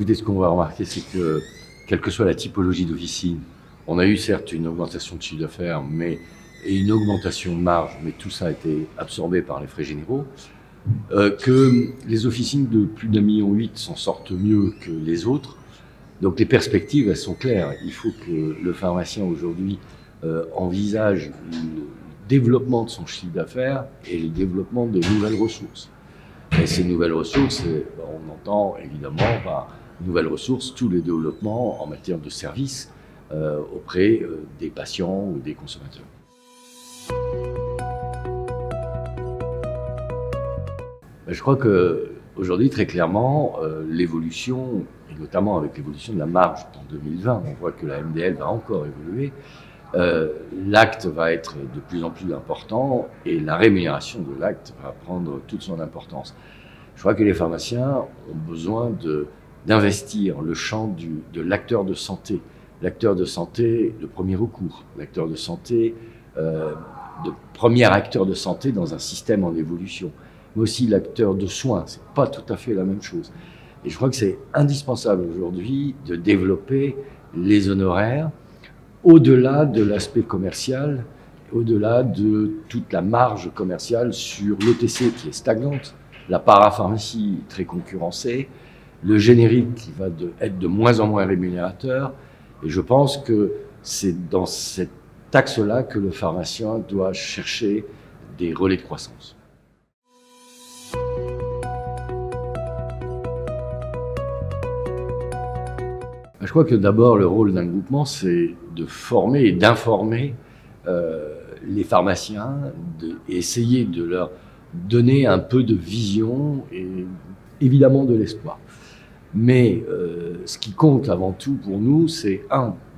Écoutez, ce qu'on va remarquer, c'est que, quelle que soit la typologie d'officine, on a eu certes une augmentation de chiffre d'affaires et une augmentation de marge, mais tout ça a été absorbé par les frais généraux, que les officines de plus d'1,8 million s'en sortent mieux que les autres. Donc les perspectives, elles sont claires. Il faut que le pharmacien aujourd'hui envisage le développement de son chiffre d'affaires et le développement de nouvelles ressources. Et ces nouvelles ressources, on entend évidemment par nouvelles ressources tous les développements en matière de services auprès des patients ou des consommateurs. Je crois qu'aujourd'hui, très clairement, l'évolution, et notamment avec l'évolution de la marge en 2020, on voit que la MDL va encore évoluer, l'acte va être de plus en plus important et la rémunération de l'acte va prendre toute son importance. Je crois que les pharmaciens ont besoin d'investir le champ de l'acteur de santé. L'acteur de santé de premier recours, l'acteur de santé, de premier acteur de santé dans un système en évolution, mais aussi l'acteur de soins. C'est pas tout à fait la même chose. Et je crois que c'est indispensable aujourd'hui de développer les honoraires au-delà de l'aspect commercial, au-delà de toute la marge commerciale sur l'OTC qui est stagnante, la parapharmacie très concurrencée, le générique qui va être de moins en moins rémunérateur. Et je pense que c'est dans cet axe-là que le pharmacien doit chercher des relais de croissance. Je crois que d'abord, le rôle d'un groupement, c'est de former et d'informer les pharmaciens, et essayer de leur donner un peu de vision et évidemment de l'espoir. Mais ce qui compte avant tout pour nous, c'est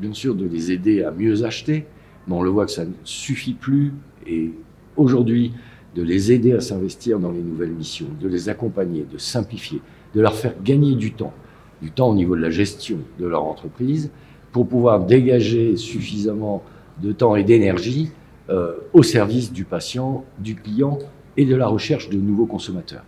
bien sûr de les aider à mieux acheter, mais on le voit que ça ne suffit plus, et aujourd'hui, de les aider à s'investir dans les nouvelles missions, de les accompagner, de simplifier, de leur faire gagner du temps au niveau de la gestion de leur entreprise, pour pouvoir dégager suffisamment de temps et d'énergie au service du patient, du client et de la recherche de nouveaux consommateurs.